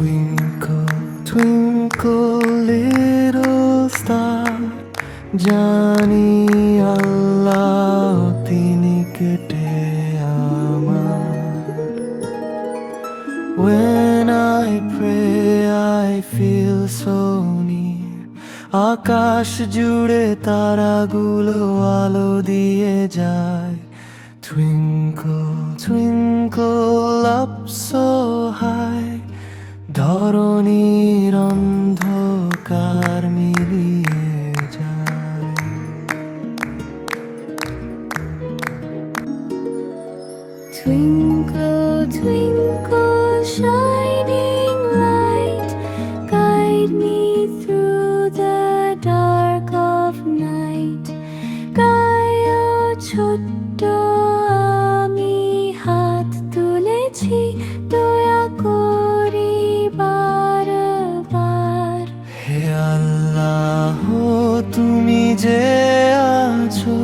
Twinkle, twinkle, little star, জানি আল্লাহ তিনি কেটে আমার। When I pray I feel so near, আকাশ জুড়ে তারাগুলো আলো দিয়ে যায়। Twinkle, twinkle up so high, ধরণীর অন্ধকার মিলিয়ে যায়। Twinkle, twinkle, shining light, guide me through the dark of night. গায়ে ছোট্ট আমি হাত তুলেছি, দয়া করি বারবার। হে আল্লাহ, তুমি যে আছো,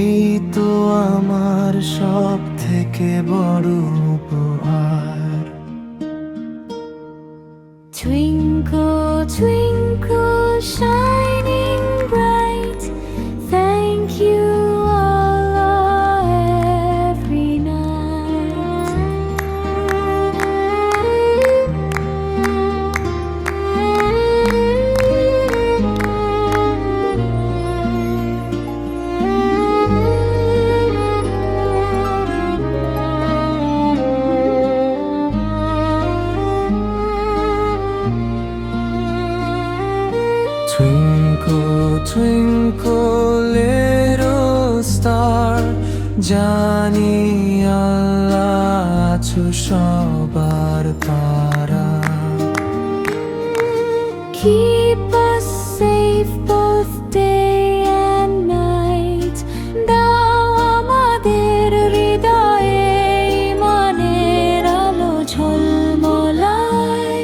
এই তো আমার সব থেকে বড় উপহার। Twinkle, twinkle, shining bright, thank you Allah every Twinkle, twinkle, little star, জানি আল্লাহ আছো সবার পারা। Keep us safe both day and night. দাও আমাদের হৃদয়ে ঈমানের আলো ঝলমলায়।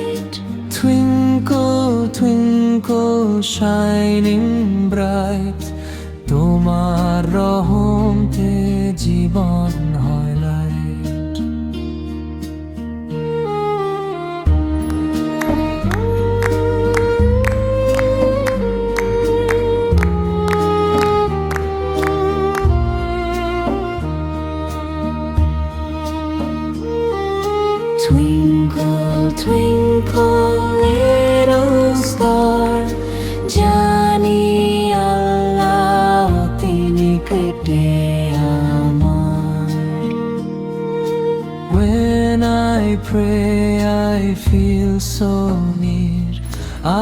Twinkle, twinkle, shining bright, তোমার রহমতে জীবন হয় light. Twinkle, twinkle, little star, জানি আল্লাহ তিনি কেটে আমার। When I pray I feel so near,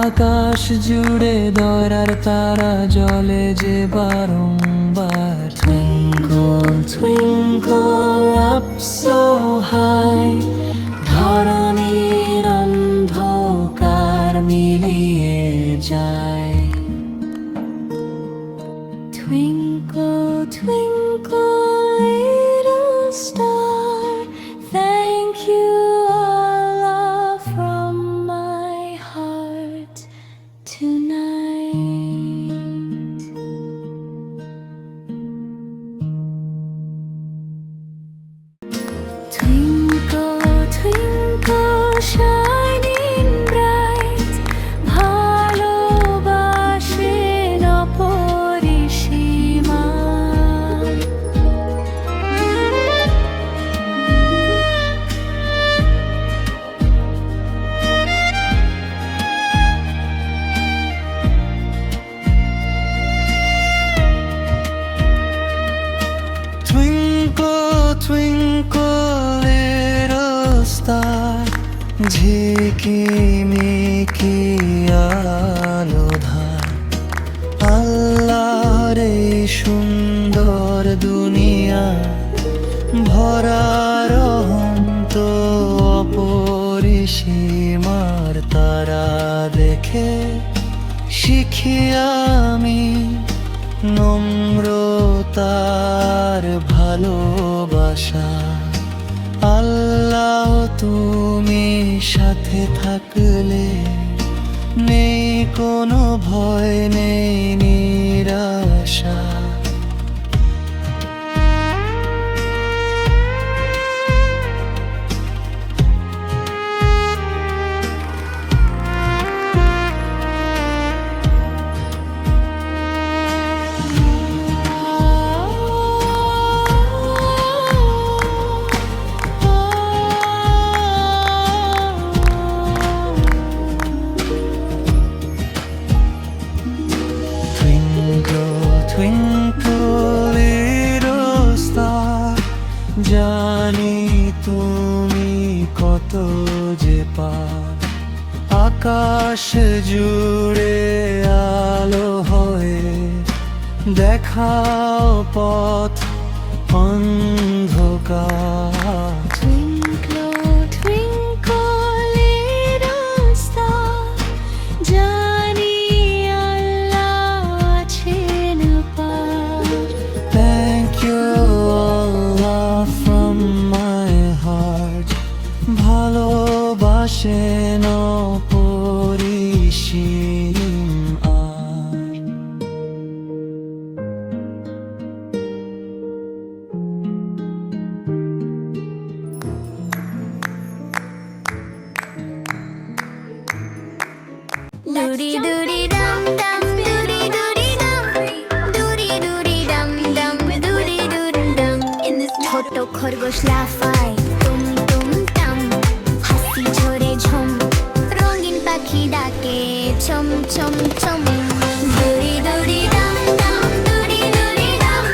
আকাশ জুড়ে দয়ার তারা জ্বলে যে বারংবার। Twinkle, twinkle, up so high, ধরণীর অন্ধকার মিলিয়ে যায়। Twinkle, twinkle, little star, thank you Allah from my heart tonight. Twinkle, twinkle, shining bright, ভালোবাসেন অপরিসীমা। Twinkle, twinkle, little star, ঝিকিমিকি আলো ধার, আল্লাহর এই সুন্দর দুনিয়া ভরা রহমত অপরিসীমার তারা দেখে শিখি আমি নম্রতার ভালোবাসা। আল্লাহ তুমি সাথে থাকলে নেই কোনো ভয়, নেই নিরাশা। যে পার আকাশ জুড়ে আলো হয়ে দেখাও পথ অন্ধকার Twinkle, twinkle, little star, জানি আল্লাহ আছেন পার। Thank you Allah from my heart ভালোবাসেন অপরিসীম আর Doody doody dum dum, doody doody dum, doody doody dum dum, doody doody dum. In this ছোট খরগোশ লাফায় তুম তুম তাম, হাসি ঝরে ঝুম, রঙিন পাখি ডাকে চম চম চম। Doody doody dum dum, doody doody dum,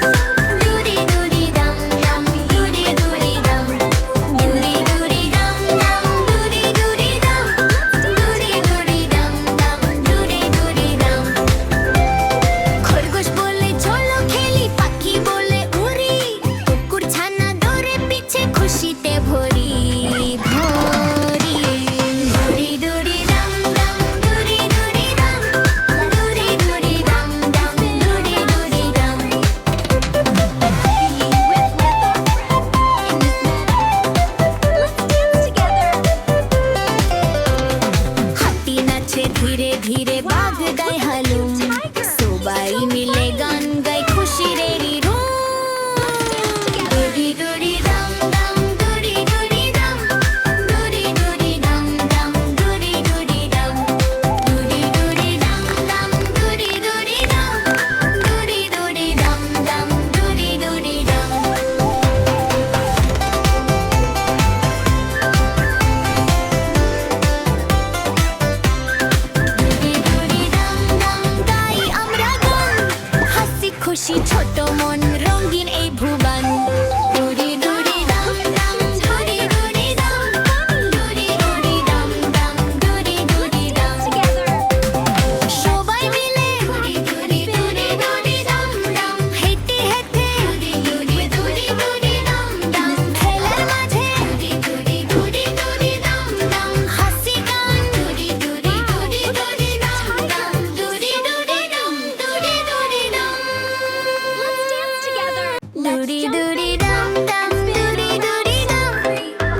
doody doody dum dum, doody doody dum, doody doody dum dum, doody doody dum, doody doody dum dum, doody doody dum. খরগোশ বলে চলো খেলি, পাখি বলে উড়ি, কুকুর ছানা দৌড়ে পিছে খুশিতে ভরি ভরি। Doody doody dum dum, doody doody dum, doody doody dum dum, doody doody dum. হাতি নাচে ধীরে ধীরে, বাঘ গায় হালুম, সবাই মিলে গান গায় খুশির এই room. Doody doody dum dum, doody doody dum, doody doody dum dum, doody doody dum, doody doody dum dum, doody doody dum, doody doody dum dum, doody doody dum. Doody doody dum dum, গাই আমরা গান, হাসি খুশি ছোট মন, রঙিন এই ভুবন। Doody doody dum dum, doody doody dum, doody doody dum dum, doody doody dum. সবাই মিলে doody doody doody doody dum dum, হেঁটে হেঁটে doody doody doody dum dum, খেলার মাঝে doody doody doody doody dum dum, হাসি গান doody doody doody doody dum dum, doody doody dum, doody doody dum. Let's dance together. Doody doody dum dum, doody doody dum,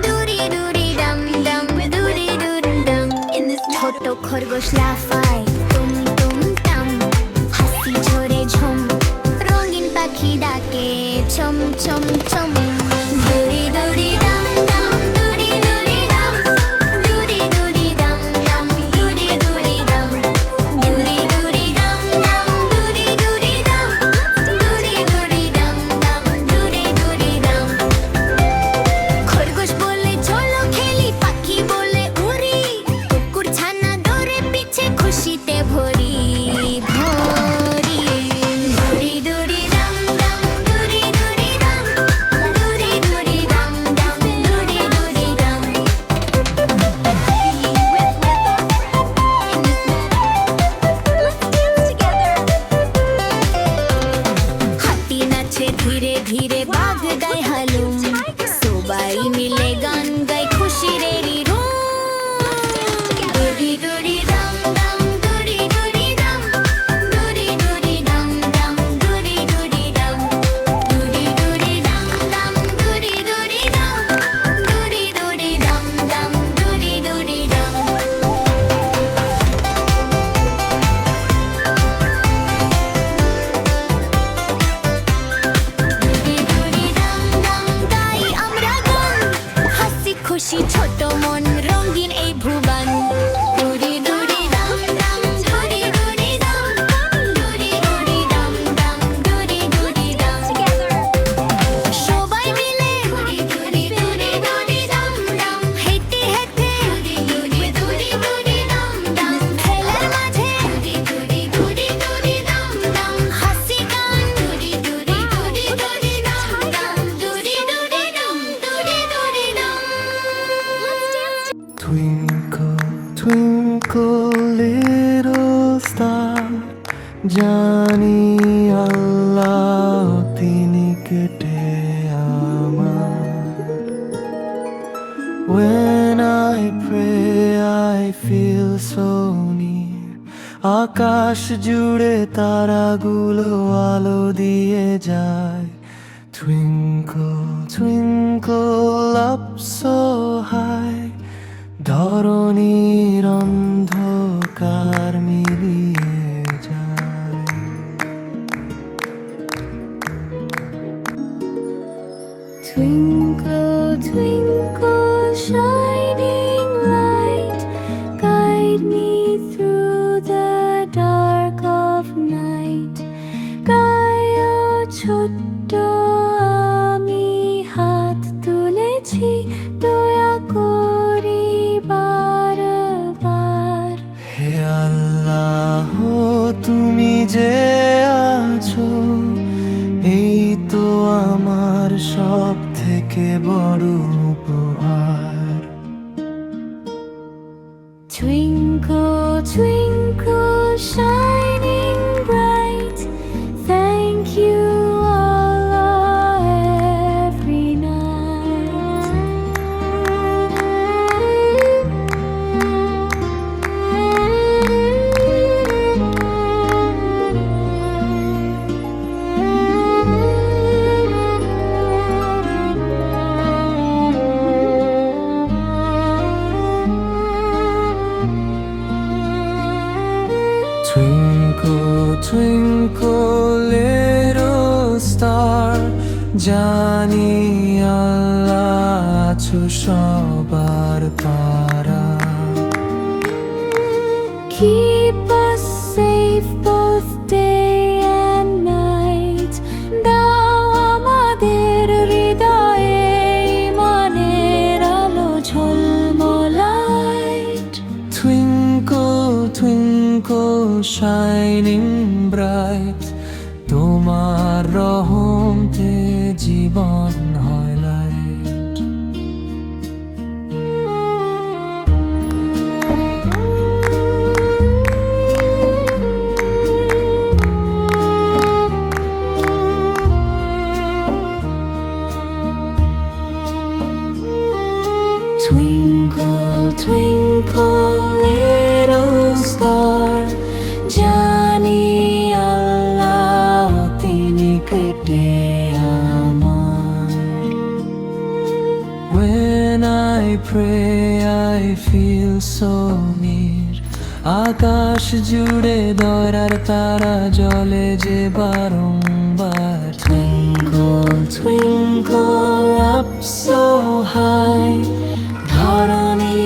doody doody dum dum, doody doody dum. In this ছোট খরগোশ লাফায় তুম তুম তাম, হাসি ঝরে ঝুম, রঙিন পাখি ডাকে চম চম চম। Doody doody dum dum, doody doody dum, doody doody dum dum, doody doody dum, doody doody dum dum, doody doody dum, doody doody dum dum, doody doody dum. খরগোশ বলে চলো খেলি, পাখি বলে উড়ি, কুকুর ছানা দৌড়ে পিছে খুশিতে ভরি ভরি। Doody doody dum dum, doody doody dum, Twinkle, twinkle, little star, জানি আল্লাহ তিনি কেটে আমার। When I pray I feel so near, আকাশ জুড়ে তারাগুলো আলো দিয়ে যায়। Twinkle, twinkle up so high, ধরণীর অন্ধকার মিলিয়ে যায়। Twinkle, twinkle, shining light, guide me through the dark of night. গায়ে ছোট্ট আমি হাত তুলেছি, দয়া করি বারবার। হে আল্লাহ, তুমি যে আছো, এই তো আমার সব থেকে বড় উপহার। Twinkle, twinkle, shining bright, thank you Allah every Twinkle, twinkle, little star, জানি আল্লাহ আছো সবার পারা। Keep us safe both day and night. দাও আমাদের হৃদয়ে ইমানের আলো ঝলমলায়। Twinkle, twinkle, shining bright, তোমার রহমতে জীবন হয় light. Twinkle, twinkle, little star, জানি আল্লাহ তিনি কেটে আমার। When I pray I feel so near, আকাশ জুড়ে দরার তারা জ্বলে যে বারংবার। Twinkle, twinkle, up so high, ধরণী